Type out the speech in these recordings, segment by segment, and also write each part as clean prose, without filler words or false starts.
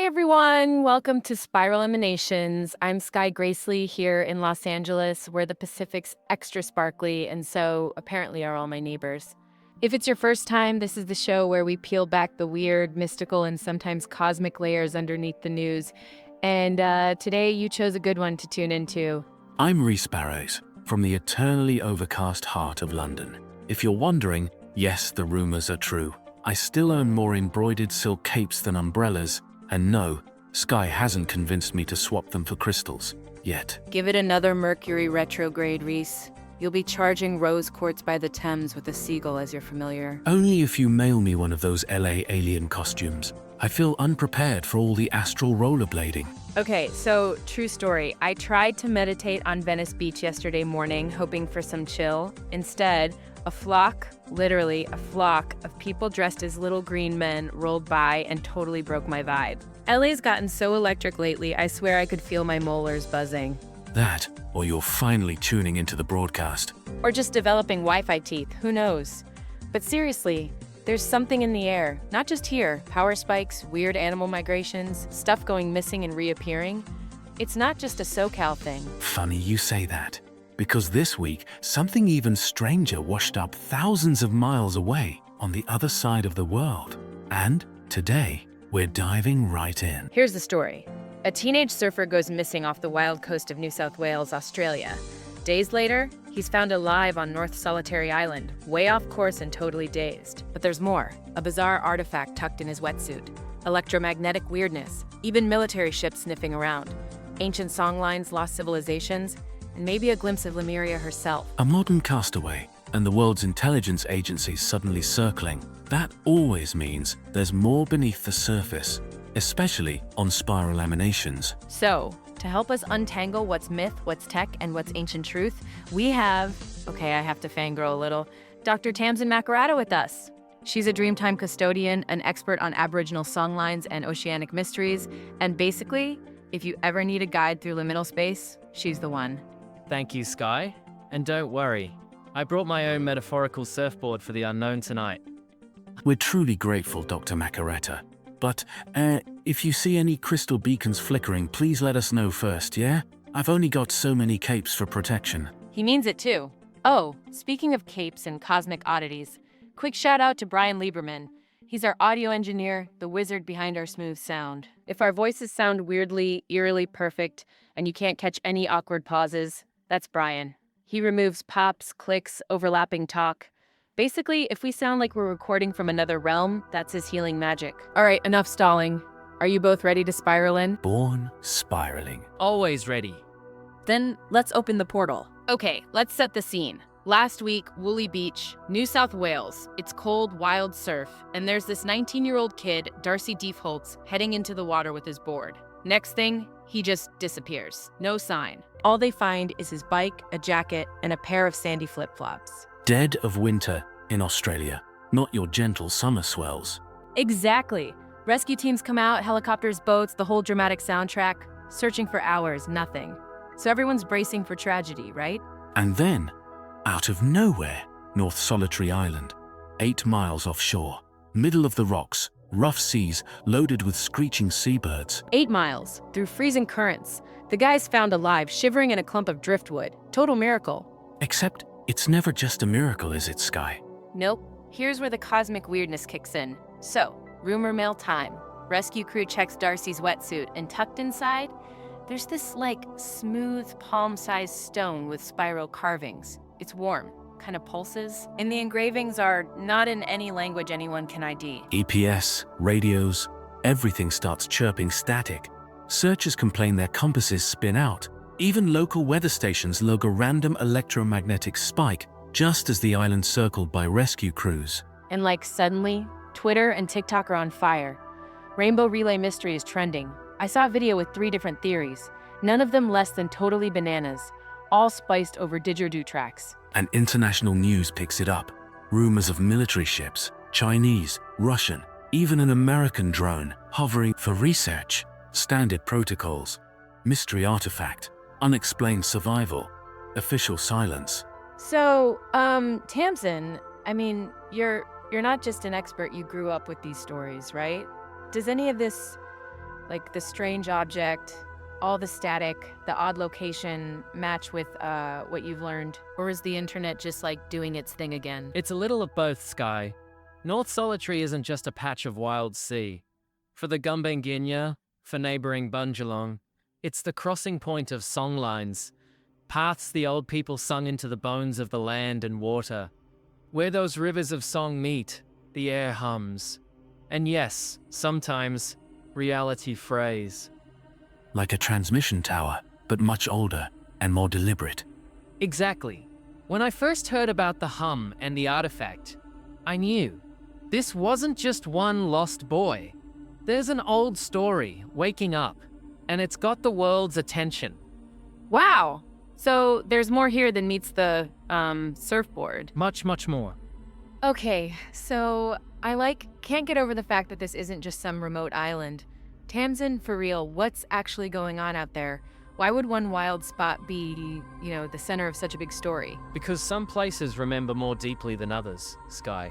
Hi, everyone. Welcome to Spiral Emanations. I'm Sky Gracely here in Los Angeles, where the Pacific's extra sparkly, and so apparently are all my neighbors. If it's your first time, this is the show where we peel back the weird, mystical, and sometimes cosmic layers underneath the news. And today you chose a good one to tune into. I'm Rhys Barrows, from the eternally overcast heart of London. If you're wondering, yes, the rumors are true. I still own more embroidered silk capes than umbrellas, and no, Sky hasn't convinced me to swap them for crystals, yet. Give it another Mercury retrograde, Rhys. You'll be charging rose quartz by the Thames with a seagull as your familiar. Only if you mail me one of those LA alien costumes. I feel unprepared for all the astral rollerblading. Okay, so true story. I tried to meditate on Venice Beach yesterday morning, hoping for some chill. Instead, a flock, literally a flock, of people dressed as little green men rolled by and totally broke my vibe. LA's gotten so electric lately, I swear I could feel my molars buzzing. That, or you're finally tuning into the broadcast. Or just developing Wi-Fi teeth, who knows? But seriously, there's something in the air. Not just here. Power spikes, weird animal migrations, stuff going missing and reappearing. It's not just a SoCal thing. Funny you say that, because this week, something even stranger washed up thousands of miles away on the other side of the world. And today, we're diving right in. Here's the story. A teenage surfer goes missing off the wild coast of New South Wales, Australia. Days later, he's found alive on North Solitary Island, way off course and totally dazed. But there's more. A bizarre artifact tucked in his wetsuit. Electromagnetic weirdness. Even military ships sniffing around. Ancient songlines, lost civilizations, and maybe a glimpse of Lemuria herself. A modern castaway, and the world's intelligence agencies suddenly circling. That always means there's more beneath the surface, especially on spiral emanations. So, to help us untangle what's myth, what's tech, and what's ancient truth, we have, okay, I have to fangirl a little, Dr. Tamsin Makarrata with us. She's a Dreamtime Custodian, an expert on Aboriginal songlines and oceanic mysteries, and basically, if you ever need a guide through liminal space, she's the one. Thank you, Sky. And don't worry, I brought my own metaphorical surfboard for the unknown tonight. We're truly grateful, Dr. Makarrata. But, if you see any crystal beacons flickering, please let us know first, yeah? I've only got so many capes for protection. He means it too. Oh, speaking of capes and cosmic oddities, quick shout out to Brian Lieberman. He's our audio engineer, the wizard behind our smooth sound. If our voices sound weirdly, eerily perfect, and you can't catch any awkward pauses, that's Brian. He removes pops, clicks, overlapping talk. Basically, if we sound like we're recording from another realm, that's his healing magic. All right, enough stalling. Are you both ready to spiral in? Born spiraling. Always ready. Then let's open the portal. Okay, let's set the scene. Last week, Woolly Beach, New South Wales. It's cold, wild surf, and there's this 19-year-old kid, Darcy Diefholtz, heading into the water with his board. Next thing, he just disappears. No sign. All they find is his bike, a jacket, and a pair of sandy flip-flops. Dead of winter in Australia, not your gentle summer swells. Exactly. Rescue teams come out, helicopters, boats, the whole dramatic soundtrack. Searching for hours, nothing. So everyone's bracing for tragedy, right? And then, out of nowhere, North Solitary Island, 8 miles offshore, middle of the rocks, rough seas loaded with screeching seabirds. 8 miles, through freezing currents. The guy's found alive, shivering in a clump of driftwood. Total miracle. Except, it's never just a miracle, is it, Sky? Nope. Here's where the cosmic weirdness kicks in. So, rumor mill time. Rescue crew checks Darcy's wetsuit, and tucked inside, there's this, smooth, palm-sized stone with spiral carvings. It's warm, kind of pulses, and the engravings are not in any language anyone can ID. EPS, radios, everything starts chirping static. Searchers complain their compasses spin out. Even local weather stations log a random electromagnetic spike just as the island circled by rescue crews. And suddenly, Twitter and TikTok are on fire. Rainbow Relay Mystery is trending. I saw a video with 3 different theories, none of them less than totally bananas, all spiced over didgeridoo tracks. And international news picks it up. Rumors of military ships, Chinese, Russian, even an American drone hovering for research. Standard protocols, mystery artifact, unexplained survival, official silence. So, Tamsin, you're not just an expert, you grew up with these stories, right? Does any of this, Like the strange object, all the static, the odd location match with what you've learned? Or is the internet just like doing its thing again? It's a little of both, Sky. North Solitary isn't just a patch of wild sea. For the Gumbaynginya, for neighboring Bundjalung, it's the crossing point of songlines, paths the old people sung into the bones of the land and water. Where those rivers of song meet, the air hums. And yes, sometimes, reality frays. Like a transmission tower, but much older and more deliberate. Exactly. When I first heard about the hum and the artifact, I knew this wasn't just one lost boy. There's an old story waking up, and it's got the world's attention. Wow! So there's more here than meets the, surfboard. Much, much more. Okay, so I can't get over the fact that this isn't just some remote island. Tamsin, for real, what's actually going on out there? Why would one wild spot be, the center of such a big story? Because some places remember more deeply than others, Sky.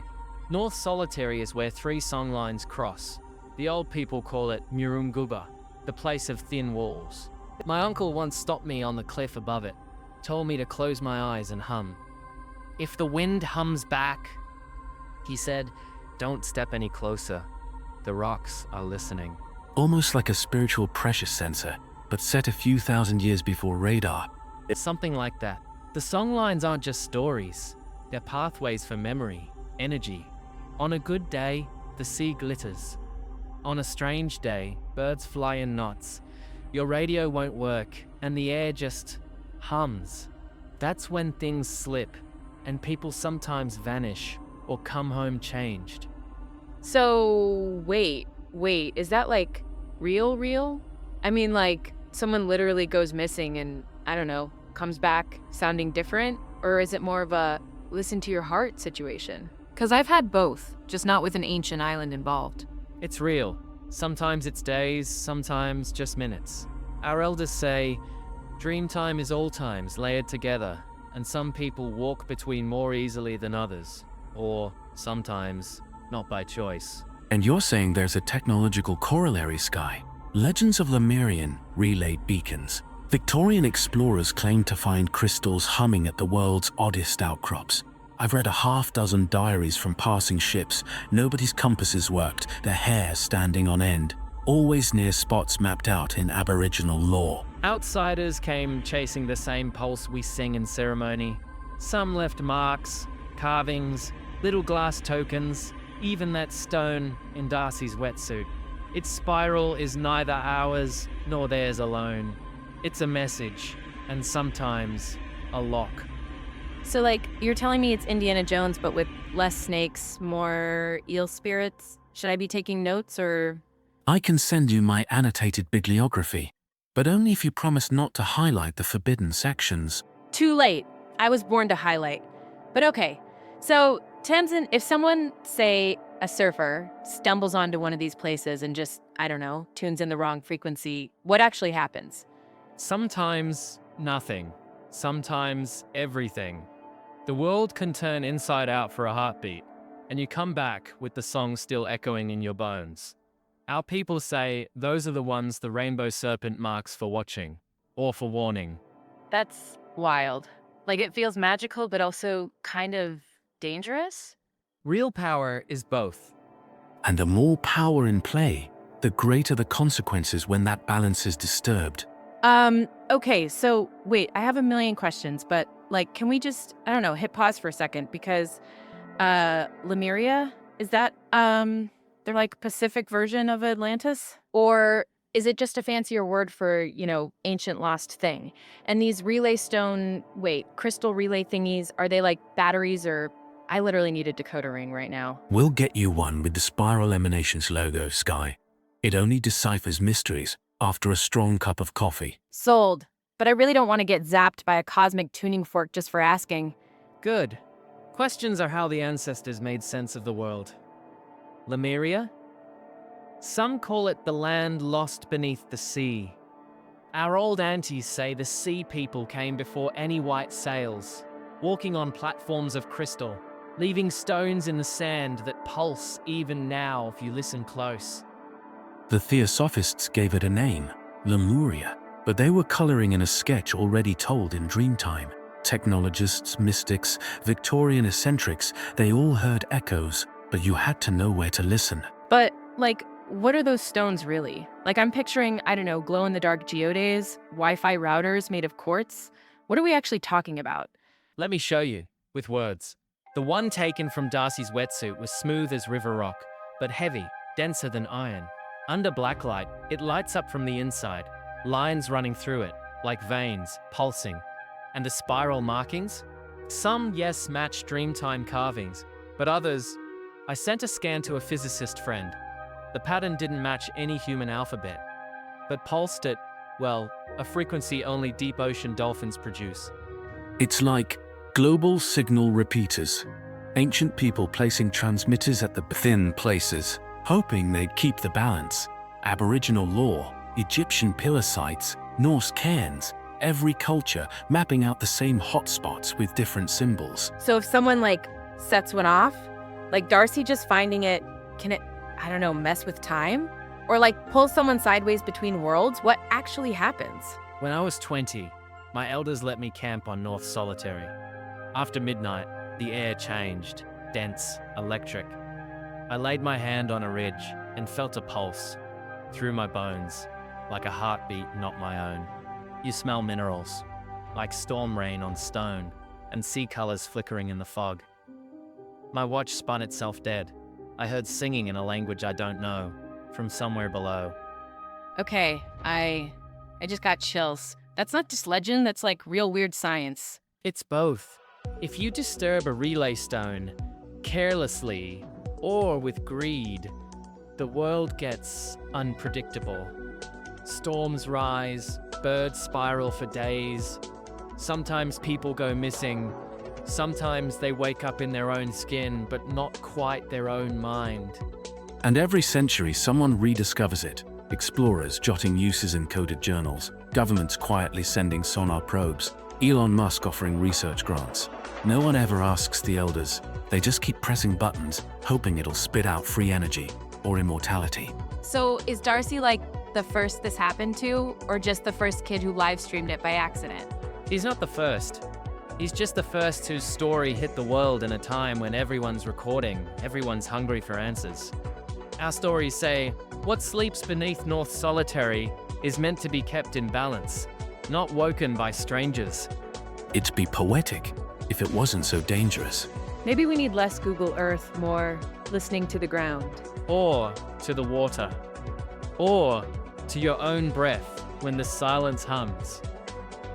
North Solitary is where 3 songlines cross. The old people call it Murunguba, the place of thin walls. My uncle once stopped me on the cliff above it, told me to close my eyes and hum. If the wind hums back, he said, don't step any closer. The rocks are listening. Almost like a spiritual pressure sensor, but set a few thousand years before radar. It's something like that. The songlines aren't just stories. They're pathways for memory, energy. On a good day, the sea glitters. On a strange day, birds fly in knots. Your radio won't work, and the air just hums. That's when things slip, and people sometimes vanish or come home changed. So, wait, is that like real? I mean, like someone literally goes missing and, I don't know, comes back sounding different? Or is it more of a listen to your heart situation? Because I've had both, just not with an ancient island involved. It's real. Sometimes it's days, sometimes just minutes. Our elders say, Dreamtime is all times layered together, and some people walk between more easily than others. Or, sometimes, not by choice. And you're saying there's a technological corollary, Sky. Legends of Lemurian relayed beacons. Victorian explorers claimed to find crystals humming at the world's oddest outcrops. I've read a half-dozen diaries from passing ships. Nobody's compasses worked, their hair standing on end. Always near spots mapped out in Aboriginal lore. Outsiders came chasing the same pulse we sing in ceremony. Some left marks, carvings, little glass tokens, even that stone in Darcy's wetsuit. Its spiral is neither ours nor theirs alone. It's a message, and sometimes a lock. So, you're telling me it's Indiana Jones, but with less snakes, more eel spirits? Should I be taking notes, or...? I can send you my annotated bibliography, but only if you promise not to highlight the forbidden sections. Too late. I was born to highlight. But okay, so, Tamsin, if someone, say, a surfer, stumbles onto one of these places and just, I don't know, tunes in the wrong frequency, what actually happens? Sometimes nothing. Sometimes everything. The world can turn inside out for a heartbeat, and you come back with the song still echoing in your bones. Our people say those are the ones the rainbow serpent marks for watching, or for warning. That's wild. It feels magical, but also kind of dangerous? Real power is both. And the more power in play, the greater the consequences when that balance is disturbed. Okay, so wait, I have a million questions, but can we just, I don't know, hit pause for a second because, Lemuria, is that, their Pacific version of Atlantis? Or is it just a fancier word for, ancient lost thing? And these crystal relay thingies, are they batteries or, I literally need a decoder ring right now. We'll get you one with the Spiral Emanations logo, Sky. It only deciphers mysteries after a strong cup of coffee. Sold. But I really don't want to get zapped by a cosmic tuning fork just for asking. Good. Questions are how the ancestors made sense of the world. Lemuria? Some call it the land lost beneath the sea. Our old aunties say the sea people came before any white sails, walking on platforms of crystal, leaving stones in the sand that pulse even now if you listen close. The Theosophists gave it a name, Lemuria, but they were coloring in a sketch already told in Dreamtime. Technologists, mystics, Victorian eccentrics, they all heard echoes, but you had to know where to listen. But, like, what are those stones really? Like, I'm picturing, I don't know, glow-in-the-dark geodes, Wi-Fi routers made of quartz. What are we actually talking about? Let me show you, with words. The one taken from Darcy's wetsuit was smooth as river rock, but heavy, denser than iron. Under blacklight, it lights up from the inside, lines running through it, like veins, pulsing. And the spiral markings? Some, yes, match Dreamtime carvings, but others... I sent a scan to a physicist friend. The pattern didn't match any human alphabet, but pulsed at, well, a frequency only deep ocean dolphins produce. It's like global signal repeaters. Ancient people placing transmitters at the thin places, hoping they'd keep the balance. Aboriginal lore, Egyptian pillar sites, Norse cairns, every culture mapping out the same hotspots with different symbols. So if someone, like, sets one off, like Darcy just finding it, can it, I don't know, mess with time? Or like pull someone sideways between worlds? What actually happens? When I was 20, my elders let me camp on North Solitary. After midnight, the air changed, dense, electric. I laid my hand on a ridge and felt a pulse through my bones, like a heartbeat not my own. You smell minerals, like storm rain on stone, and sea colors flickering in the fog. My watch spun itself dead. I heard singing in a language I don't know, from somewhere below. Okay, I just got chills. That's not just legend, that's like real weird science. It's both. If you disturb a relay stone, carelessly, or with greed, the world gets unpredictable. Storms rise, birds spiral for days. Sometimes people go missing. Sometimes they wake up in their own skin, but not quite their own mind. And every century someone rediscovers it. Explorers jotting uses in coded journals, governments quietly sending sonar probes, Elon Musk offering research grants. No one ever asks the elders. They just keep pressing buttons, hoping it'll spit out free energy or immortality. So is Darcy like the first this happened to, or just the first kid who live streamed it by accident? He's not the first. He's just the first whose story hit the world in a time when everyone's recording, everyone's hungry for answers. Our stories say, what sleeps beneath North Solitary is meant to be kept in balance, not woken by strangers. It'd be poetic if it wasn't so dangerous. Maybe we need less Google Earth, more listening to the ground. Or to the water. Or to your own breath when the silence hums.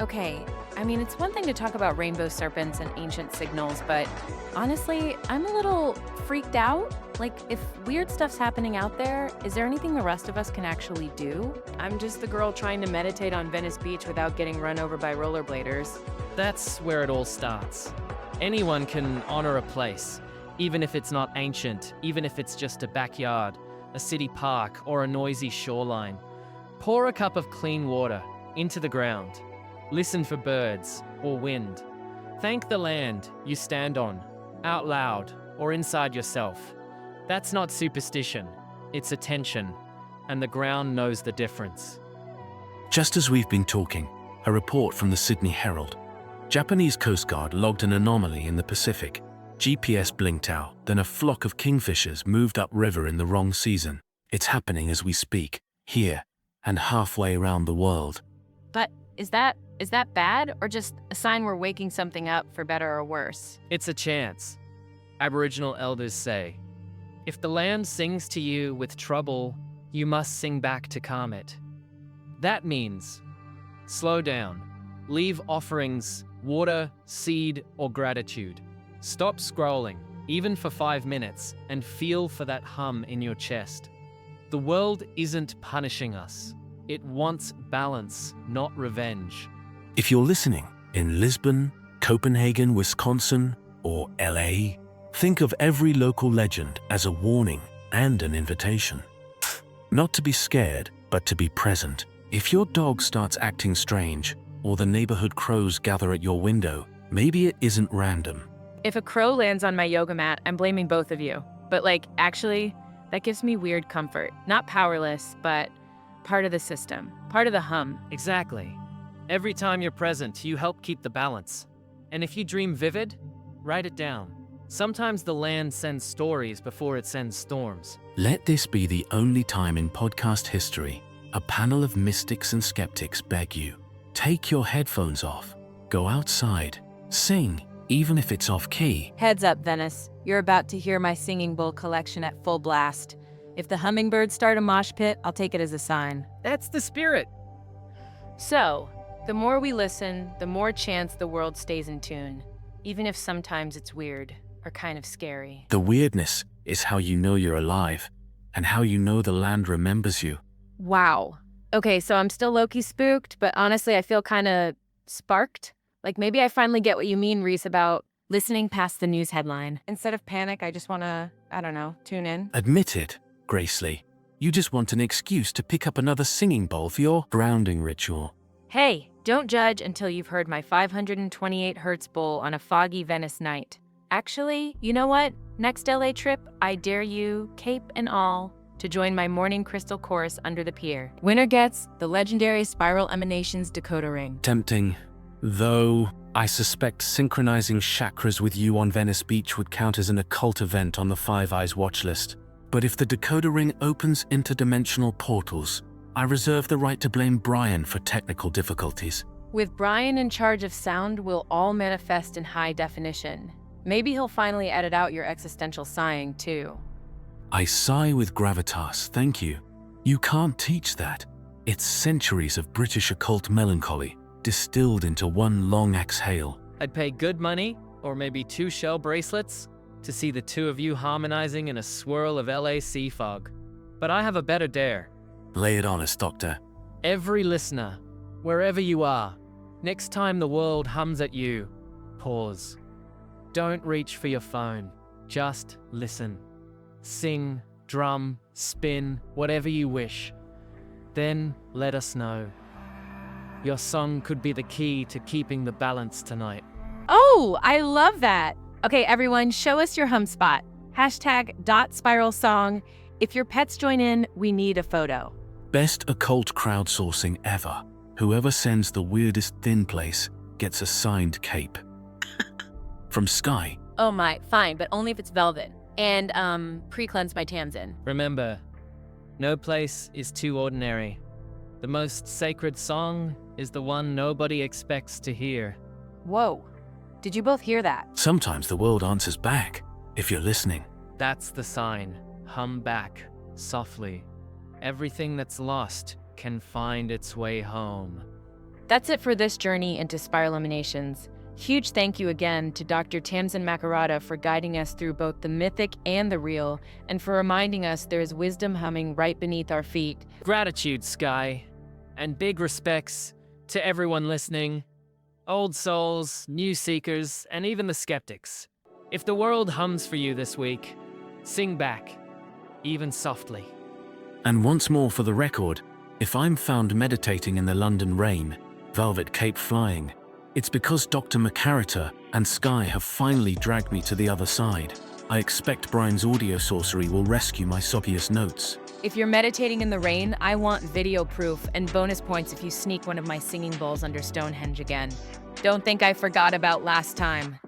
Okay, I mean, it's one thing to talk about rainbow serpents and ancient signals, but honestly, I'm a little freaked out. Like, if weird stuff's happening out there, is there anything the rest of us can actually do? I'm just the girl trying to meditate on Venice Beach without getting run over by rollerbladers. That's where it all starts. Anyone can honor a place, even if it's not ancient, even if it's just a backyard, a city park, or a noisy shoreline. Pour a cup of clean water into the ground. Listen for birds or wind. Thank the land you stand on, out loud or inside yourself. That's not superstition, it's attention, and the ground knows the difference. Just as we've been talking, a report from the Sydney Herald. Japanese Coast Guard logged an anomaly in the Pacific. GPS blinked out, then a flock of kingfishers moved upriver in the wrong season. It's happening as we speak, here, and halfway around the world. But is that bad, or just a sign we're waking something up for better or worse? It's a chance. Aboriginal elders say, if the land sings to you with trouble, you must sing back to calm it. That means slow down, leave offerings, water, seed, or gratitude. Stop scrolling, even for 5 minutes, and feel for that hum in your chest. The world isn't punishing us. It wants balance, not revenge. If you're listening in Lisbon, Copenhagen, Wisconsin, or LA, think of every local legend as a warning and an invitation. Not to be scared, but to be present. If your dog starts acting strange, or the neighborhood crows gather at your window, maybe it isn't random. If a crow lands on my yoga mat, I'm blaming both of you. But actually, That gives me weird comfort. Not powerless, but part of the system, part of the hum. Exactly. Every time you're present, you help keep the balance. And if you dream vivid, write it down. Sometimes the land sends stories before it sends storms. Let this be the only time in podcast history a panel of mystics and skeptics beg you, take your headphones off, go outside, sing, even if it's off key. Heads up, Venice. You're about to hear my singing bowl collection at full blast. If the hummingbirds start a mosh pit, I'll take it as a sign. That's the spirit. So, the more we listen, the more chance the world stays in tune, even if sometimes it's weird or kind of scary. The weirdness is how you know you're alive and how you know the land remembers you. Wow. Okay, so I'm still low-key spooked, but honestly, I feel kind of sparked. Like maybe I finally get what you mean, Reese, about listening past the news headline. Instead of panic, I just want to, I don't know, tune in. Admit it, Gracely. You just want an excuse to pick up another singing bowl for your grounding ritual. Hey, don't judge until you've heard my 528 Hertz bowl on a foggy Venice night. Actually, you know what? Next LA trip, I dare you, cape and all, to join my morning crystal chorus under the pier. Winner gets the legendary Spiral Emanations decoder ring. Tempting, though I suspect synchronizing chakras with you on Venice Beach would count as an occult event on the Five Eyes watch list. But if the decoder ring opens interdimensional portals, I reserve the right to blame Brian for technical difficulties. With Brian in charge of sound, we'll all manifest in high definition. Maybe he'll finally edit out your existential sighing, too. I sigh with gravitas, thank you. You can't teach that. It's centuries of British occult melancholy, distilled into one long exhale. I'd pay good money, or maybe 2 shell bracelets, to see the two of you harmonizing in a swirl of LA sea fog. But I have a better dare. Lay it on us, Doctor. Every listener, wherever you are, next time the world hums at you, pause. Don't reach for your phone. Just listen. Sing, drum, spin, whatever you wish. Then let us know. Your song could be the key to keeping the balance tonight. Oh, I love that. Okay, everyone, show us your hum spot. #.spiralsong. If your pets join in, we need a photo. Best occult crowdsourcing ever. Whoever sends the weirdest thin place gets a signed cape. From Sky. Oh my, fine, but only if it's velvet. And, pre-cleanse my Tamsin. Remember, no place is too ordinary. The most sacred song is the one nobody expects to hear. Whoa, did you both hear that? Sometimes the world answers back, if you're listening. That's the sign. Hum back, softly. Everything that's lost can find its way home. That's it for this journey into Spiral Emanations. Huge thank you again to Dr. Tamsin Makarrata for guiding us through both the mythic and the real, and for reminding us there is wisdom humming right beneath our feet. Gratitude, Sky, and big respects to everyone listening. Old souls, new seekers, and even the skeptics. If the world hums for you this week, sing back, even softly. And once more for the record, if I'm found meditating in the London rain, velvet cape flying, it's because Dr. Makarrata and Sky have finally dragged me to the other side. I expect Brian's audio sorcery will rescue my soppiest notes. If you're meditating in the rain, I want video proof and bonus points if you sneak one of my singing bowls under Stonehenge again. Don't think I forgot about last time.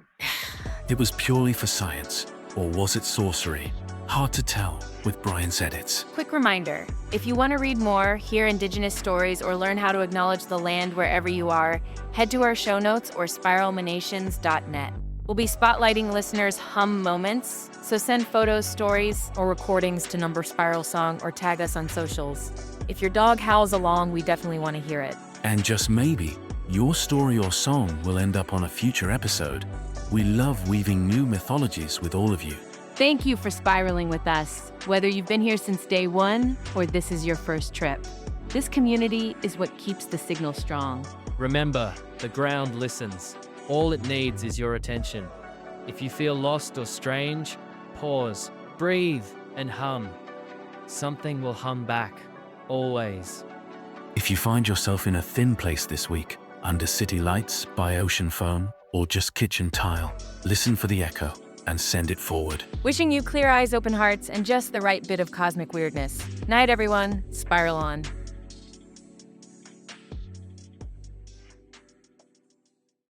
It was purely for science, or was it sorcery? Hard to tell with Brian's edits. Quick reminder, if you want to read more, hear Indigenous stories, or learn how to acknowledge the land wherever you are, head to our show notes or spiralmanations.net. We'll be spotlighting listeners' hum moments, so send photos, stories, or recordings to number Spiral Song or tag us on socials. If your dog howls along, we definitely want to hear it. And just maybe, your story or song will end up on a future episode. We love weaving new mythologies with all of you. Thank you for spiraling with us, whether you've been here since day one or this is your first trip. This community is what keeps the signal strong. Remember, the ground listens. All it needs is your attention. If you feel lost or strange, pause, breathe, and hum. Something will hum back, always. If you find yourself in a thin place this week, under city lights, by ocean foam, or just kitchen tile, listen for the echo. and send it forward. Wishing you clear eyes, open hearts, and just the right bit of cosmic weirdness. Night, everyone. Spiral on.